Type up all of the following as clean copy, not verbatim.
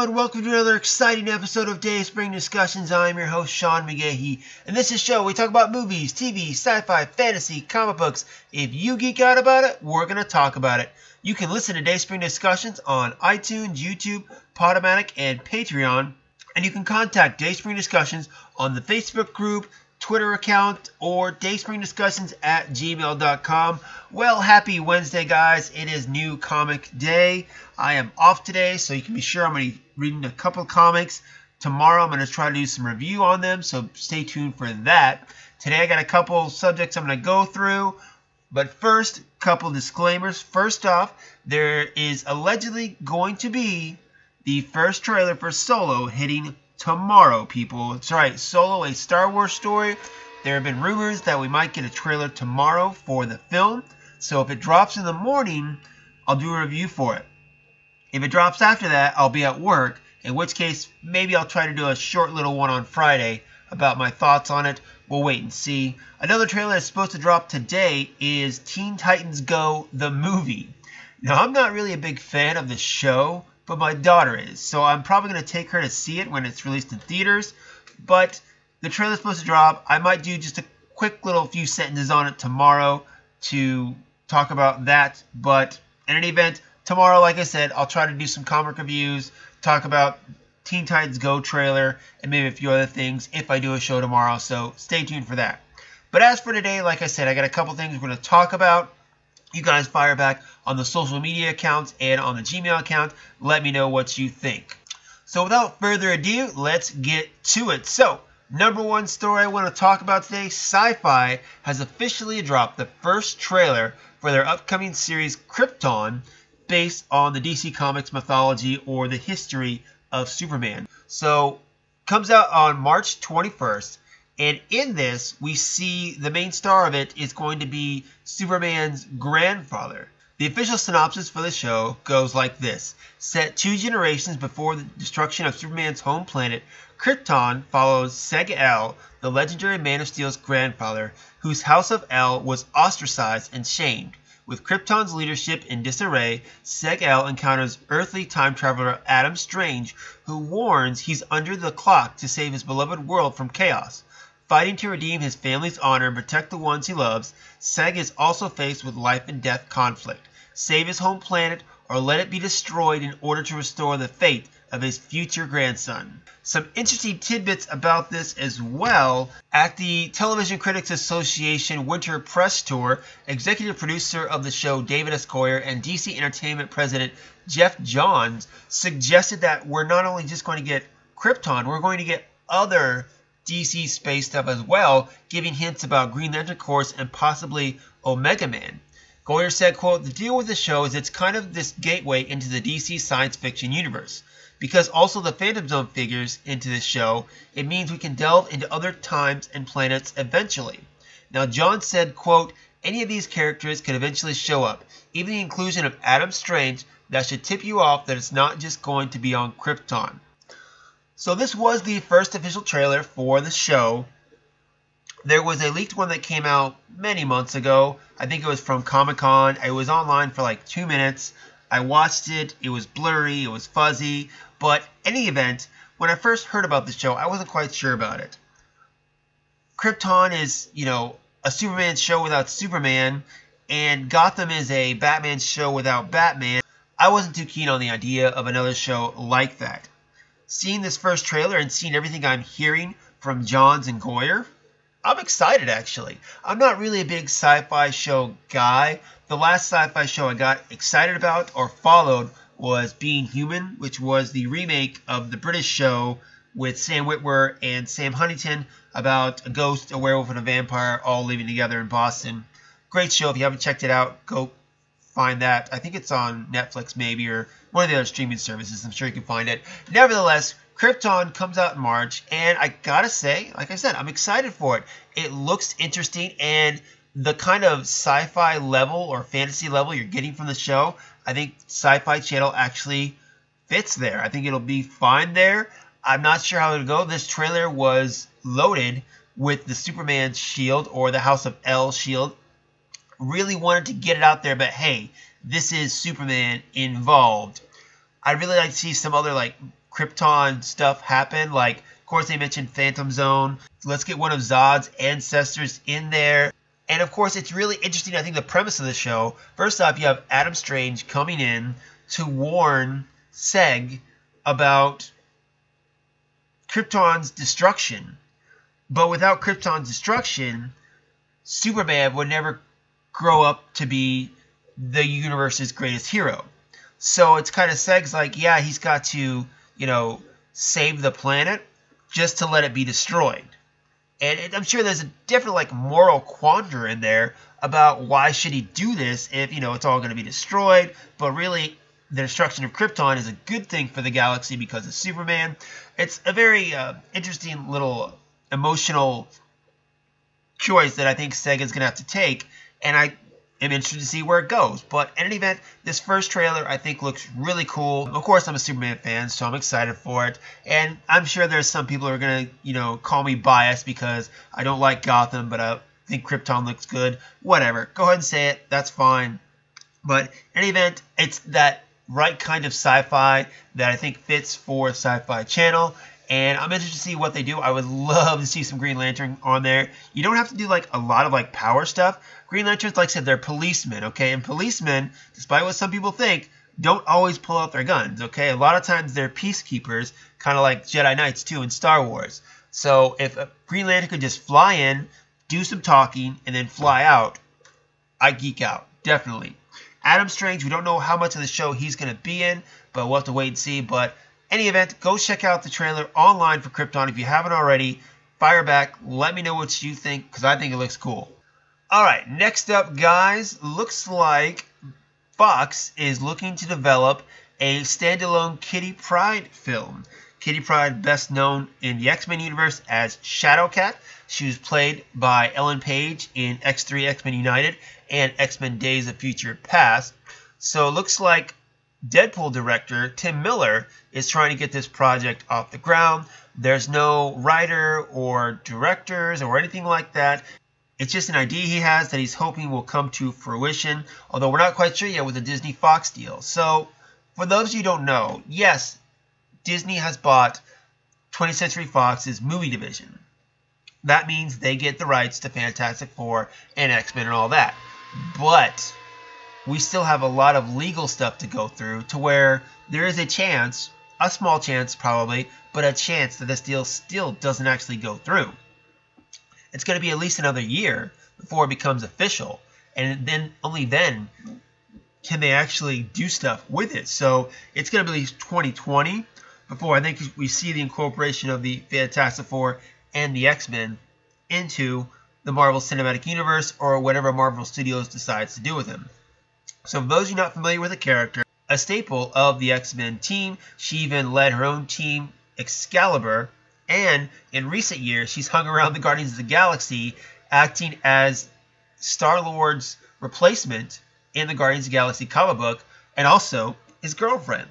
everyone, welcome to another exciting episode of Dayspring Discussions. I'm your host, Sean McGahee, and this is a show we talk about movies, TV, sci-fi, fantasy, comic books. If you geek out about it, we're going to talk about it. You can listen to Dayspring Discussions on iTunes, YouTube, Podomatic, and Patreon, and you can contact Dayspring Discussions on the Facebook group, Twitter account, or dayspringdiscussions@gmail.com. Well, happy Wednesday, guys. It is New Comic Day. I am off today, so you can be sure I'm going to be reading a couple of comics. Tomorrow, I'm going to try to do some review on them, so stay tuned for that. Today, I got a couple subjects I'm going to go through. But first, a couple disclaimers. First off, there is allegedly going to be the first trailer for Solo hitting tomorrow, people. That's right, Solo, a Star Wars story. There have been rumors that we might get a trailer tomorrow for the film. So if it drops in the morning, I'll do a review for it. If it drops after that, I'll be at work, in which case maybe I'll try to do a short little one on Friday about my thoughts on it. We'll wait and see. Another trailer that's supposed to drop today is Teen Titans Go! The movie. Now, I'm not really a big fan of the show, but my daughter is, so I'm probably going to take her to see it when it's released in theaters. But the trailer's supposed to drop. I might do just a quick little few sentences on it tomorrow to talk about that. But in any event, tomorrow, like I said, I'll try to do some comic reviews, talk about Teen Titans Go! Trailer, and maybe a few other things if I do a show tomorrow. So stay tuned for that. But as for today, like I said, I got a couple things we're going to talk about. You guys fire back on the social media accounts and on the Gmail account. Let me know what you think. So without further ado, let's get to it. So, number one story I want to talk about today, SyFy has officially dropped the first trailer for their upcoming series Krypton, based on the DC Comics mythology or the history of Superman. So, comes out on March 21st. And in this, we see the main star of it is going to be Superman's grandfather. The official synopsis for the show goes like this. Set 2 generations before the destruction of Superman's home planet, Krypton follows Seg-El, the legendary Man of Steel's grandfather, whose House of El was ostracized and shamed. With Krypton's leadership in disarray, Seg-El encounters earthly time traveler Adam Strange, who warns he's under the clock to save his beloved world from chaos. Fighting to redeem his family's honor and protect the ones he loves, Seg is also faced with life and death conflict. Save his home planet or let it be destroyed in order to restore the fate of his future grandson. Some interesting tidbits about this as well. At the Television Critics Association Winter Press Tour, executive producer of the show David S. Goyer and DC Entertainment president Jeff Johns suggested that we're not only just going to get Krypton, we're going to get other DC space stuff as well, giving hints about Green Lantern Corps and possibly Omega Man. Goyer said, quote, "The deal with the show is it's kind of this gateway into the DC science fiction universe. Because also the Phantom Zone figures into this show, it means we can delve into other times and planets eventually." Now, John said, quote, "Any of these characters could eventually show up. Even the inclusion of Adam Strange, that should tip you off that it's not just going to be on Krypton." So this was the first official trailer for the show. There was a leaked one that came out many months ago. I think it was from Comic-Con. It was online for like 2 minutes. I watched it. It was blurry. It was fuzzy. But in any event, when I first heard about the show, I wasn't quite sure about it. Krypton is, a Superman show without Superman, and Gotham is a Batman show without Batman. I wasn't too keen on the idea of another show like that. Seeing this first trailer and seeing everything I'm hearing from Johns and Goyer, I'm excited actually. I'm not really a big sci-fi show guy. The last sci-fi show I got excited about or followed was Being Human, which was the remake of the British show with Sam Witwer and Sam Huntington about a ghost, a werewolf, and a vampire all living together in Boston. Great show. If you haven't checked it out, go find that. I think it's on Netflix maybe, or one of the other streaming services. I'm sure you can find it. Nevertheless, Krypton comes out in March, and I gotta say, like I said, I'm excited for it. It looks interesting, and the kind of sci-fi level or fantasy level you're getting from the show, I think Sci-Fi Channel actually fits there. I think it'll be fine there. I'm not sure how it'll go. This trailer was loaded with the Superman shield or the House of El shield. Really wanted to get it out there, but hey, this is Superman involved. I'd really like to see some other like Krypton stuff happen. Like, of course, they mentioned Phantom Zone. Let's get one of Zod's ancestors in there. And of course, it's really interesting, I think, the premise of the show. First off, you have Adam Strange coming in to warn Seg about Krypton's destruction. But without Krypton's destruction, Superman would never grow up to be the universe's greatest hero. So it's kind of Seg's like, yeah, he's got to, save the planet just to let it be destroyed. And I'm sure there's a different moral quandary in there about why should he do this if, it's all going to be destroyed. But really, the destruction of Krypton is a good thing for the galaxy because of Superman. It's a very interesting little emotional choice that I think Sega's going to have to take, and I am interested to see where it goes. But in any event, this first trailer I think looks really cool. Of course, I'm a Superman fan, so I'm excited for it, and I'm sure there's some people who are going to, call me biased because I don't like Gotham, but I think Krypton looks good. Whatever. Go ahead and say it. That's fine. But in any event, it's that right kind of sci-fi that I think fits for SyFy channel. And I'm interested to see what they do. I would love to see some Green Lantern on there. You don't have to do a lot of power stuff. Green Lanterns, like I said, they're policemen, okay? And policemen, despite what some people think, don't always pull out their guns, okay? A lot of times they're peacekeepers, kind of like Jedi Knights too in Star Wars. So if a Green Lantern could just fly in, do some talking, and then fly out, I geek out, definitely. Adam Strange, we don't know how much of the show he's going to be in, but we'll have to wait and see. But any event, go check out the trailer online for Krypton if you haven't already. Fire back, let me know what you think, because I think it looks cool. Alright, next up, guys, looks like Fox is looking to develop a standalone Kitty Pryde film. Kitty Pryde, best known in the X-Men universe as Shadowcat. She was played by Ellen Page in X3 X-Men United and X-Men Days of Future Past. So it looks like Deadpool director Tim Miller is trying to get this project off the ground. There's no writer or directors or anything like that. It's just an idea he has that he's hoping will come to fruition, although we're not quite sure yet with the Disney Fox deal. So, for those of you who don't know, yes, Disney has bought 20th Century Fox's movie division. That means they get the rights to Fantastic Four and X-Men and all that. But we still have a lot of legal stuff to go through to where there is a chance, a small chance probably, but a chance that this deal still doesn't actually go through. It's going to be at least another year before it becomes official, and then only then can they actually do stuff with it. So it's going to be at least 2020 before I think we see the incorporation of the Fantastic Four and the X-Men into the Marvel Cinematic Universe or whatever Marvel Studios decides to do with them. So for those of you not familiar with the character, a staple of the X-Men team, she even led her own team, Excalibur, and in recent years, she's hung around the Guardians of the Galaxy, acting as Star-Lord's replacement in the Guardians of the Galaxy comic book, and also his girlfriend.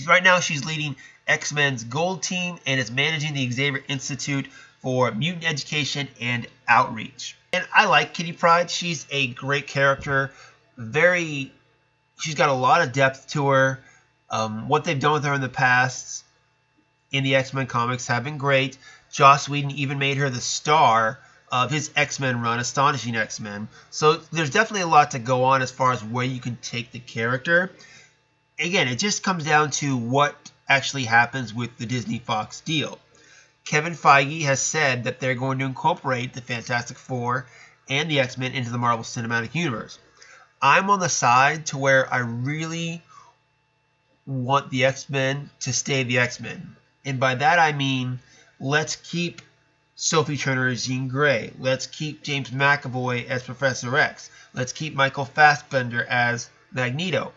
Right now, she's leading X-Men's Gold Team and is managing the Xavier Institute for Mutant Education and Outreach. And I like Kitty Pryde. She's a great character. She's got a lot of depth to her. What they've done with her in the past in the X-Men comics have been great. Joss Whedon even made her the star of his X-Men run, Astonishing X-Men. So there's definitely a lot to go on as far as where you can take the character. Again, it just comes down to what actually happens with the Disney Fox deal. Kevin Feige has said that they're going to incorporate the Fantastic Four and the X-Men into the Marvel Cinematic Universe. I'm on the side to where I really want the X-Men to stay the X-Men. And by that I mean, let's keep Sophie Turner as Jean Grey. Let's keep James McAvoy as Professor X. Let's keep Michael Fassbender as Magneto.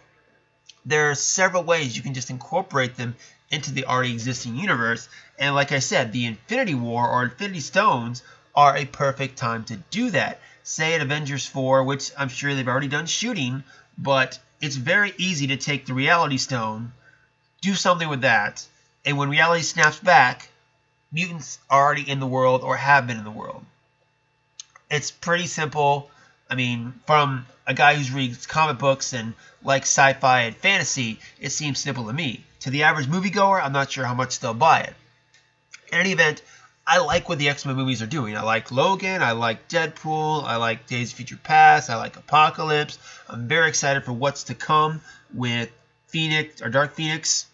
There are several ways you can just incorporate them into the already existing universe. And like I said, the Infinity War or Infinity Stones are a perfect time to do that. Say at Avengers 4, which I'm sure they've already done shooting, but it's very easy to take the Reality Stone, do something with that, and when reality snaps back, mutants are already in the world or have been in the world. It's pretty simple. I mean, from a guy who reads comic books and likes sci-fi and fantasy, it seems simple to me. To the average moviegoer, I'm not sure how much they'll buy it. In any event, I like what the X-Men movies are doing. I like Logan, I like Deadpool, I like Days of Future Past, I like Apocalypse. I'm very excited for what's to come with Phoenix, or Dark Phoenix,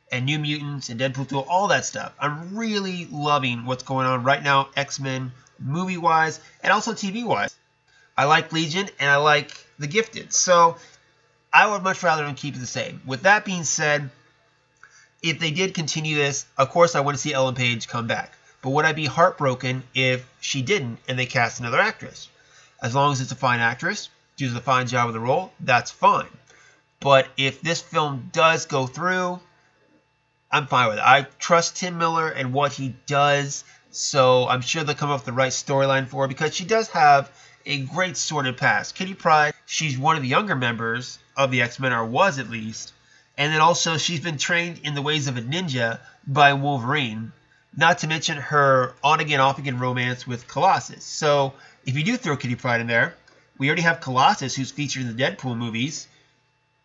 and New Mutants, and Deadpool 2, all that stuff. I'm really loving what's going on right now, X-Men movie-wise, and also TV-wise. I like Legion, and I like The Gifted. So, I would much rather them keep it the same. With that being said, if they did continue this, of course I want to see Ellen Page come back. But would I be heartbroken if she didn't and they cast another actress? As long as it's a fine actress, does a fine job of the role, that's fine. But if this film does go through, I'm fine with it. I trust Tim Miller and what he does, so I'm sure they'll come up with the right storyline for her, because she does have a great sordid past. Kitty Pryde, she's one of the younger members of the X-Men, or was at least. And then also she's been trained in the ways of a ninja by Wolverine. Not to mention her on-again, off-again romance with Colossus. So, if you do throw Kitty Pryde in there, we already have Colossus, who's featured in the Deadpool movies.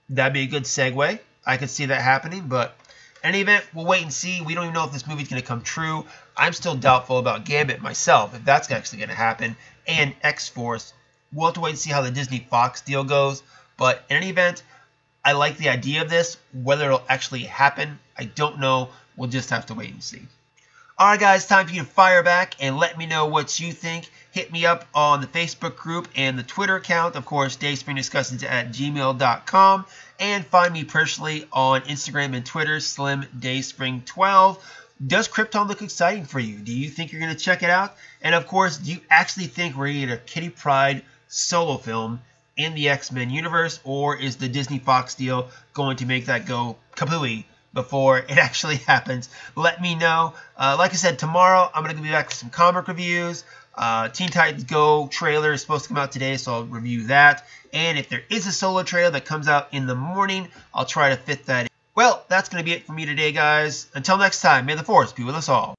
That'd be a good segue. I could see that happening, but in any event, we'll wait and see. We don't even know if this movie's going to come true. I'm still doubtful about Gambit myself, if that's actually going to happen, and X-Force. We'll have to wait and see how the Disney-Fox deal goes, but in any event, I like the idea of this. Whether it'll actually happen, I don't know. We'll just have to wait and see. Alright guys, time for you to fire back and let me know what you think. Hit me up on the Facebook group and the Twitter account, of course, dayspringdiscussions@gmail.com, and find me personally on Instagram and Twitter, SlimDayspring12. Does Krypton look exciting for you? Do you think you're going to check it out? And of course, do you actually think we're going to get a Kitty Pryde solo film in the X-Men universe, or is the Disney-Fox deal going to make that go kapooey before it actually happens? Let me know. Like I said, tomorrow I'm going to be back with some comic reviews. Teen Titans Go trailer is supposed to come out today, so I'll review that. And if there is a solo trailer that comes out in the morning, I'll try to fit that in. Well, that's going to be it for me today, guys. Until next time, may the Force be with us all.